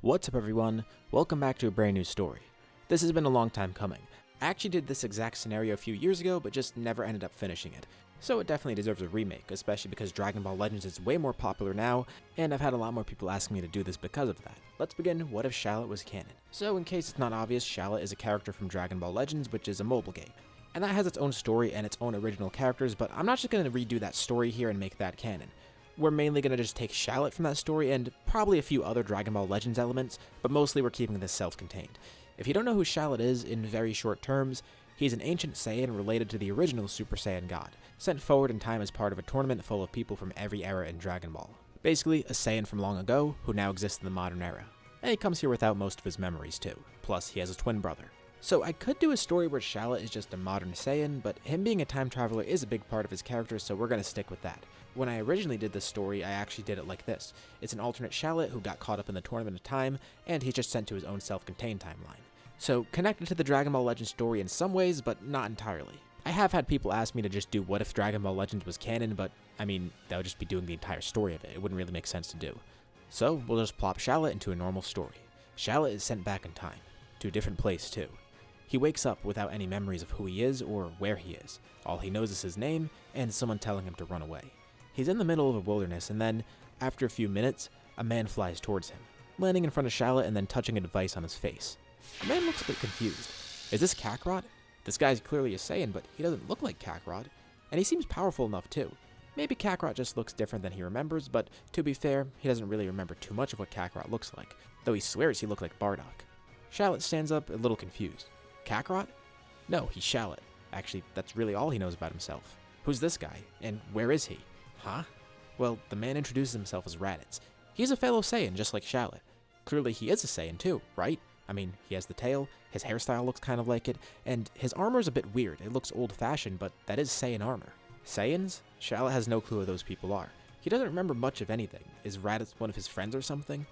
What's up everyone, welcome back to a brand new story. This has been a long time coming. I actually did this exact scenario a few years ago, but just never ended up finishing it. So it definitely deserves a remake, especially because Dragon Ball Legends is way more popular now, and I've had a lot more people asking me to do this because of that. Let's begin, what if Shallot was canon? So in case it's not obvious, Shallot is a character from Dragon Ball Legends, which is a mobile game. And that has its own story and its own original characters, but I'm not just going to redo that story here and make that canon. We're mainly going to just take Shallot from that story and probably a few other Dragon Ball Legends elements, but mostly we're keeping this self-contained. If you don't know who Shallot is, in very short terms, he's an ancient Saiyan related to the original Super Saiyan God, sent forward in time as part of a tournament full of people from every era in Dragon Ball. Basically, a Saiyan from long ago, who now exists in the modern era. And he comes here without most of his memories too, plus he has a twin brother. So I could do a story where Shallot is just a modern Saiyan, but him being a time traveler is a big part of his character, so we're going to stick with that. When I originally did this story, I actually did it like this. It's an alternate Shallot who got caught up in the Tournament of Time, and he's just sent to his own self-contained timeline. So connected to the Dragon Ball Legends story in some ways, but not entirely. I have had people ask me to just do what if Dragon Ball Legends was canon, but I mean, that would just be doing the entire story of it. It wouldn't really make sense to do. So we'll just plop Shallot into a normal story. Shallot is sent back in time, to a different place too. He wakes up without any memories of who he is or where he is. All he knows is his name and someone telling him to run away. He's in the middle of a wilderness and then, after a few minutes, a man flies towards him, landing in front of Shallot and then touching a device on his face. The man looks a bit confused. Is this Kakarot? This guy's clearly a Saiyan, but he doesn't look like Kakarot, and he seems powerful enough too. Maybe Kakarot just looks different than he remembers, but to be fair, he doesn't really remember too much of what Kakarot looks like, though he swears he looked like Bardock. Shallot stands up, a little confused. Kakarot? No, he's Shallot. Actually, that's really all he knows about himself. Who's this guy? And where is he? Huh? Well, the man introduces himself as Raditz. He's a fellow Saiyan, just like Shallot. Clearly he is a Saiyan too, right? I mean, he has the tail, his hairstyle looks kind of like it, and his armor's a bit weird. It looks old-fashioned, but that is Saiyan armor. Saiyans? Shallot has no clue who those people are. He doesn't remember much of anything. Is Raditz one of his friends or something?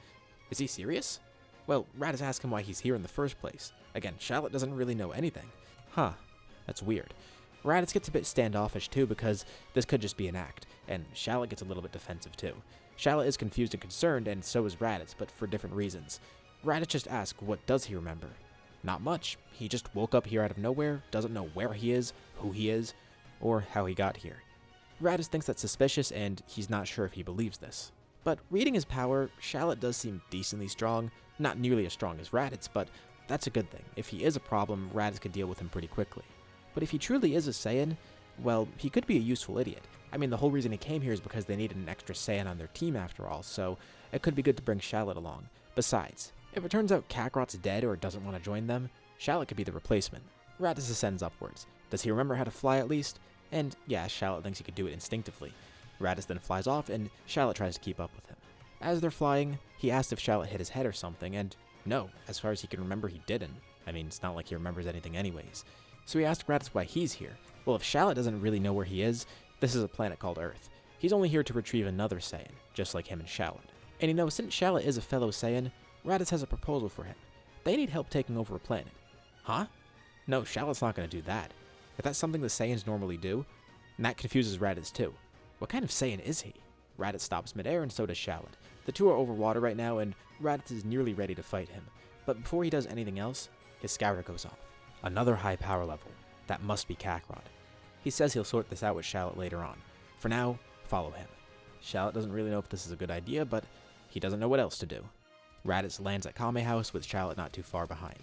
Is he serious? Well, Raditz asks him why he's here in the first place. Again, Shallot doesn't really know anything. Huh, that's weird. Raditz gets a bit standoffish too because this could just be an act, and Shallot gets a little bit defensive too. Shallot is confused and concerned, and so is Raditz, but for different reasons. Raditz just asks what does he remember? Not much. He just woke up here out of nowhere, doesn't know where he is, who he is, or how he got here. Raditz thinks that's suspicious, and he's not sure if he believes this. But reading his power, Shallot does seem decently strong, not nearly as strong as Raditz, but that's a good thing. If he is a problem, Raditz could deal with him pretty quickly. But if he truly is a Saiyan, well, he could be a useful idiot. I mean, the whole reason he came here is because they needed an extra Saiyan on their team after all, so it could be good to bring Shallot along. Besides, if it turns out Kakarot's dead or doesn't want to join them, Shallot could be the replacement. Raditz ascends upwards. Does he remember how to fly at least? And yeah, Shallot thinks he could do it instinctively. Raditz then flies off, and Shallot tries to keep up with him. As they're flying, he asks if Shallot hit his head or something, and no, as far as he can remember, he didn't. I mean, it's not like he remembers anything anyways. So he asks Raditz why he's here. Well, if Shallot doesn't really know where he is, this is a planet called Earth. He's only here to retrieve another Saiyan, just like him and Shallot. And you know, since Shallot is a fellow Saiyan, Raditz has a proposal for him. They need help taking over a planet. Huh? No, Shallot's not going to do that. If that's something the Saiyans normally do, and that confuses Raditz too. What kind of Saiyan is he? Raditz stops midair and so does Shallot. The two are over water right now and Raditz is nearly ready to fight him. But before he does anything else, his scouter goes off. Another high power level. That must be Kakarot. He says he'll sort this out with Shallot later on. For now, follow him. Shallot doesn't really know if this is a good idea, but he doesn't know what else to do. Raditz lands at Kame House with Shallot not too far behind.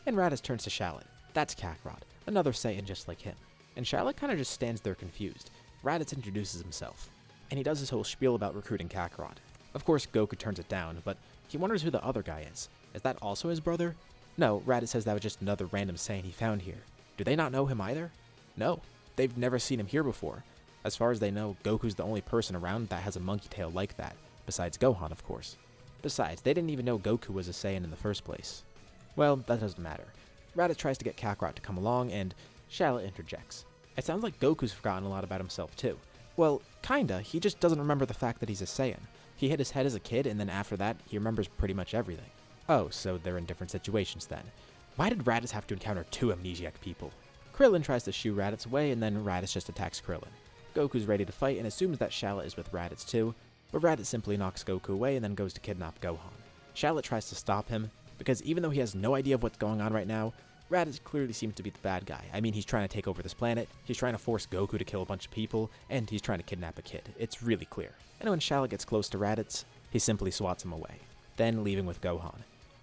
And Raditz turns to Shallot. That's Kakarot, another Saiyan just like him. And Shallot kind of just stands there confused. Raditz introduces himself, and he does his whole spiel about recruiting Kakarot. Of course, Goku turns it down, but he wonders who the other guy is. Is that also his brother? No, Raditz says that was just another random Saiyan he found here. Do they not know him either? No, they've never seen him here before. As far as they know, Goku's the only person around that has a monkey tail like that, besides Gohan, of course. Besides, they didn't even know Goku was a Saiyan in the first place. Well, that doesn't matter. Raditz tries to get Kakarot to come along, and Shallot interjects. It sounds like Goku's forgotten a lot about himself too. Well, kinda, he just doesn't remember the fact that he's a Saiyan. He hit his head as a kid, and then after that, he remembers pretty much everything. Oh, so they're in different situations then. Why did Raditz have to encounter two amnesiac people? Krillin tries to shoo Raditz away, and then Raditz just attacks Krillin. Goku's ready to fight and assumes that Shallot is with Raditz too, but Raditz simply knocks Goku away and then goes to kidnap Gohan. Shallot tries to stop him, because even though he has no idea of what's going on right now, Raditz clearly seems to be the bad guy. I mean, he's trying to take over this planet, he's trying to force Goku to kill a bunch of people, and he's trying to kidnap a kid. It's really clear. And when Shallot gets close to Raditz, he simply swats him away, then leaving with Gohan.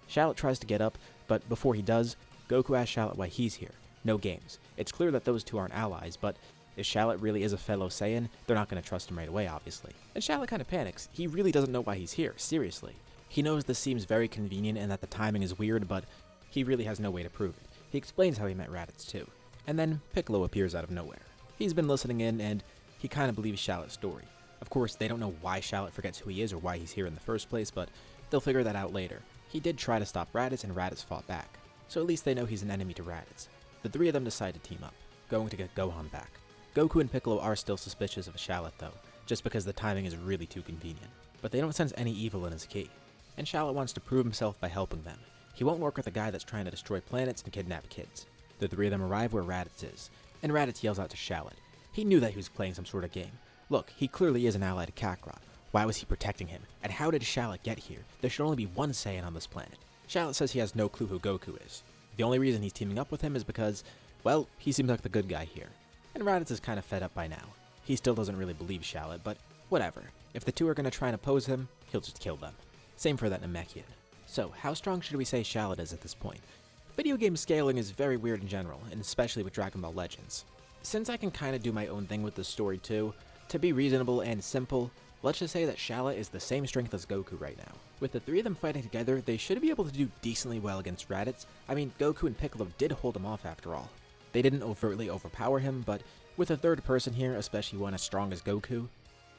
Shallot tries to get up, but before he does, Goku asks Shallot why he's here. No games. It's clear that those two aren't allies, but if Shallot really is a fellow Saiyan, they're not going to trust him right away, obviously. And Shallot kind of panics. He really doesn't know why he's here, seriously. He knows this seems very convenient and that the timing is weird, but he really has no way to prove it. He explains how he met Raditz too. And then Piccolo appears out of nowhere. He's been listening in, and he kind of believes Shallot's story. Of course, they don't know why Shallot forgets who he is or why he's here in the first place, but they'll figure that out later. He did try to stop Raditz, and Raditz fought back. So at least they know he's an enemy to Raditz. The three of them decide to team up, going to get Gohan back. Goku and Piccolo are still suspicious of Shallot though, just because the timing is really too convenient. But they don't sense any evil in his ki. And Shallot wants to prove himself by helping them. He won't work with a guy that's trying to destroy planets and kidnap kids. The three of them arrive where Raditz is, and Raditz yells out to Shallot. He knew that he was playing some sort of game. Look, he clearly is an ally to Kakarot. Why was he protecting him? And how did Shallot get here? There should only be one Saiyan on this planet. Shallot says he has no clue who Goku is. The only reason he's teaming up with him is because, well, he seems like the good guy here. And Raditz is kind of fed up by now. He still doesn't really believe Shallot, but whatever. If the two are going to try and oppose him, he'll just kill them. Same for that Namekian. So, how strong should we say Shallot is at this point? Video game scaling is very weird in general, and especially with Dragon Ball Legends. Since I can kind of do my own thing with this story too, to be reasonable and simple, let's just say that Shallot is the same strength as Goku right now. With the three of them fighting together, they should be able to do decently well against Raditz. I mean, Goku and Piccolo did hold him off after all. They didn't overtly overpower him, but with a third person here, especially one as strong as Goku,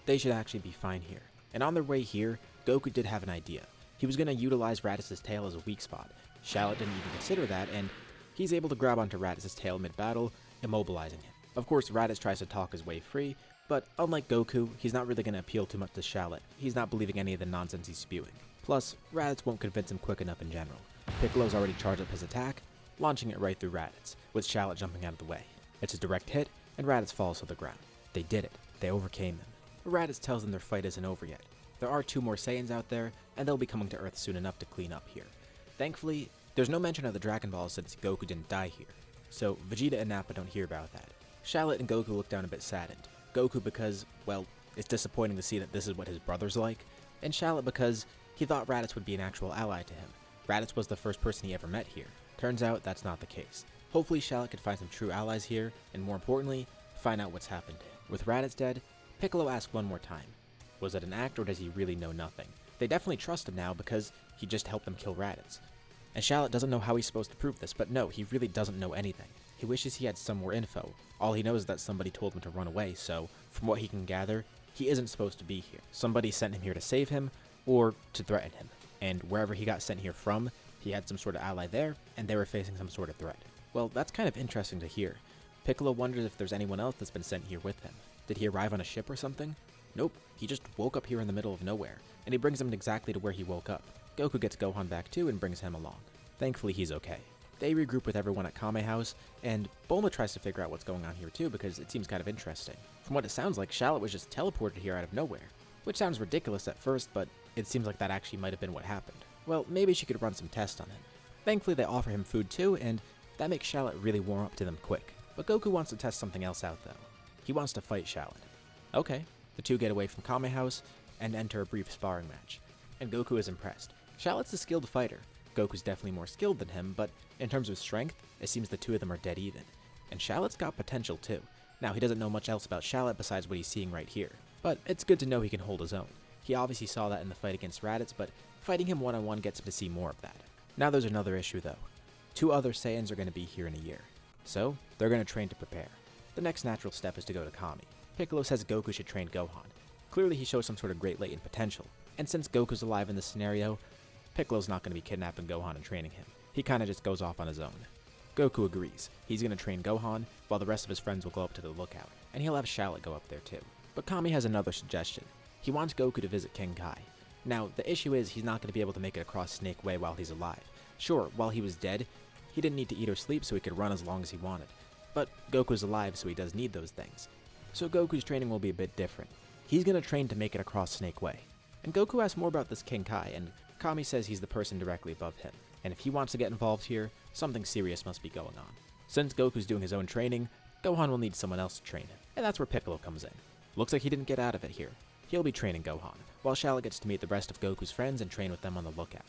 they should actually be fine here. And on their way here, Goku did have an idea. He was going to utilize Raditz's tail as a weak spot. Shallot didn't even consider that, and he's able to grab onto Raditz's tail mid-battle, immobilizing him. Of course, Raditz tries to talk his way free, but unlike Goku, he's not really going to appeal too much to Shallot. He's not believing any of the nonsense he's spewing. Plus, Raditz won't convince him quick enough in general. Piccolo's already charged up his attack, launching it right through Raditz, with Shallot jumping out of the way. It's a direct hit, and Raditz falls to the ground. They did it. They overcame him. But Raditz tells them their fight isn't over yet. There are two more Saiyans out there, and they'll be coming to Earth soon enough to clean up here. Thankfully, there's no mention of the Dragon Balls since Goku didn't die here, so Vegeta and Nappa don't hear about that. Shallot and Goku look down a bit saddened. Goku because, well, it's disappointing to see that this is what his brother's like, and Shallot because he thought Raditz would be an actual ally to him. Raditz was the first person he ever met here. Turns out that's not the case. Hopefully Shallot could find some true allies here, and more importantly, find out what's happened to him. With Raditz dead, Piccolo asks one more time. Was it an act or does he really know nothing? They definitely trust him now because he just helped them kill Raditz. And Shallot doesn't know how he's supposed to prove this, but no, he really doesn't know anything. He wishes he had some more info. All he knows is that somebody told him to run away, so from what he can gather, he isn't supposed to be here. Somebody sent him here to save him or to threaten him. And wherever he got sent here from, he had some sort of ally there, and they were facing some sort of threat. Well, that's kind of interesting to hear. Piccolo wonders if there's anyone else that's been sent here with him. Did he arrive on a ship or something? Nope, he just woke up here in the middle of nowhere, and he brings him exactly to where he woke up. Goku gets Gohan back too and brings him along. Thankfully he's okay. They regroup with everyone at Kame House, and Bulma tries to figure out what's going on here too because it seems kind of interesting. From what it sounds like, Shallot was just teleported here out of nowhere, which sounds ridiculous at first, but it seems like that actually might have been what happened. Well, maybe she could run some tests on him. Thankfully they offer him food too, and that makes Shallot really warm up to them quick. But Goku wants to test something else out though. He wants to fight Shallot. Okay, the two get away from Kame House and enter a brief sparring match, and Goku is impressed. Shallot's a skilled fighter. Goku's definitely more skilled than him, but in terms of strength, it seems the two of them are dead even. And Shallot's got potential too. Now, he doesn't know much else about Shallot besides what he's seeing right here, but it's good to know he can hold his own. He obviously saw that in the fight against Raditz, but fighting him one-on-one gets him to see more of that. Now there's another issue though. Two other Saiyans are going to be here in a year, so they're going to train to prepare. The next natural step is to go to Kami. Piccolo says Goku should train Gohan. Clearly he shows some sort of great latent potential, and since Goku's alive in this scenario, Piccolo's not going to be kidnapping Gohan and training him. He kinda just goes off on his own. Goku agrees. He's going to train Gohan, while the rest of his friends will go up to the lookout, and he'll have Shallot go up there too. But Kami has another suggestion. He wants Goku to visit King Kai. Now, the issue is he's not going to be able to make it across Snake Way while he's alive. Sure, while he was dead, he didn't need to eat or sleep so he could run as long as he wanted. But Goku's alive, so he does need those things. So Goku's training will be a bit different. He's going to train to make it across Snake Way. And Goku asks more about this King Kai, and Kami says he's the person directly above him, and if he wants to get involved here, something serious must be going on. Since Goku's doing his own training, Gohan will need someone else to train him, and that's where Piccolo comes in. Looks like he didn't get out of it here. He'll be training Gohan, while Shallot gets to meet the rest of Goku's friends and train with them on the lookout.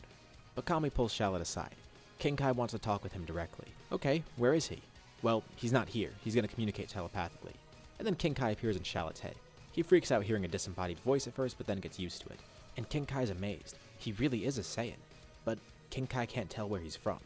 But Kami pulls Shallot aside. King Kai wants to talk with him directly. Okay, where is he? Well, he's not here. He's going to communicate telepathically. And then King Kai appears in Shallot's head. He freaks out hearing a disembodied voice at first, but then gets used to it. And King Kai's amazed. He really is a Saiyan. But King Kai can't tell where he's from.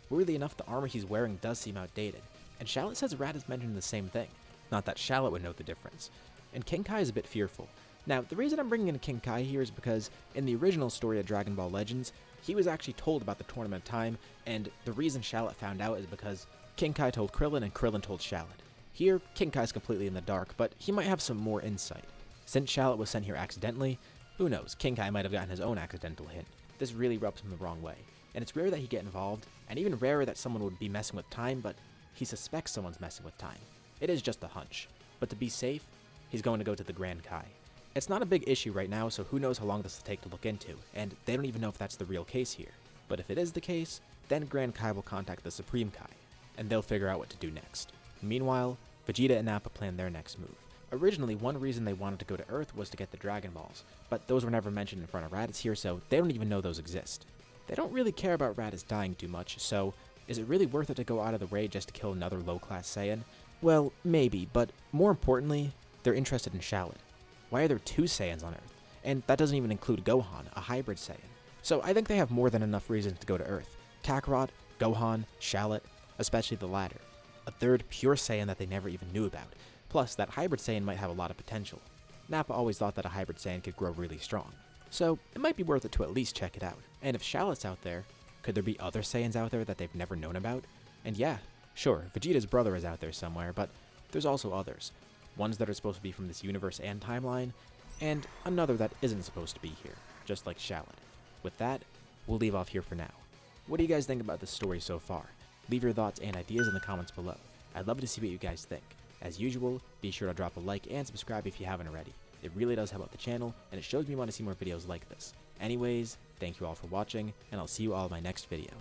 Weirdly enough, the armor he's wearing does seem outdated. And Shallot says Raditz mentioned the same thing. Not that Shallot would know the difference. And King Kai is a bit fearful. Now, the reason I'm bringing in King Kai here is because in the original story of Dragon Ball Legends, he was actually told about the Tournament of Time, and the reason Shallot found out is because King Kai told Krillin and Krillin told Shallot. Here, King Kai's completely in the dark, but he might have some more insight. Since Shallot was sent here accidentally, who knows, King Kai might have gotten his own accidental hint. This really rubs him the wrong way, and it's rare that he get involved, and even rarer that someone would be messing with time, but he suspects someone's messing with time. It is just a hunch, but to be safe, he's going to go to the Grand Kai. It's not a big issue right now, so who knows how long this will take to look into, and they don't even know if that's the real case here. But if it is the case, then Grand Kai will contact the Supreme Kai, and they'll figure out what to do next. Meanwhile, Vegeta and Nappa plan their next move. Originally, one reason they wanted to go to Earth was to get the Dragon Balls, but those were never mentioned in front of Raditz here, so they don't even know those exist. They don't really care about Raditz dying too much, so is it really worth it to go out of the way just to kill another low-class Saiyan? Well, maybe, but more importantly, they're interested in Shallot. Why are there two Saiyans on Earth? And that doesn't even include Gohan, a hybrid Saiyan. So I think they have more than enough reasons to go to Earth. Kakarot, Gohan, Shallot, especially the latter. A third pure Saiyan that they never even knew about. Plus, that hybrid Saiyan might have a lot of potential. Nappa always thought that a hybrid Saiyan could grow really strong. So it might be worth it to at least check it out. And if Shallot's out there, could there be other Saiyans out there that they've never known about? And yeah, sure, Vegeta's brother is out there somewhere, but there's also others. Ones that are supposed to be from this universe and timeline, and another that isn't supposed to be here, just like Shallot. With that, we'll leave off here for now. What do you guys think about this story so far? Leave your thoughts and ideas in the comments below. I'd love to see what you guys think. As usual, be sure to drop a like and subscribe if you haven't already. It really does help out the channel, and it shows me you want to see more videos like this. Anyways, thank you all for watching, and I'll see you all in my next video.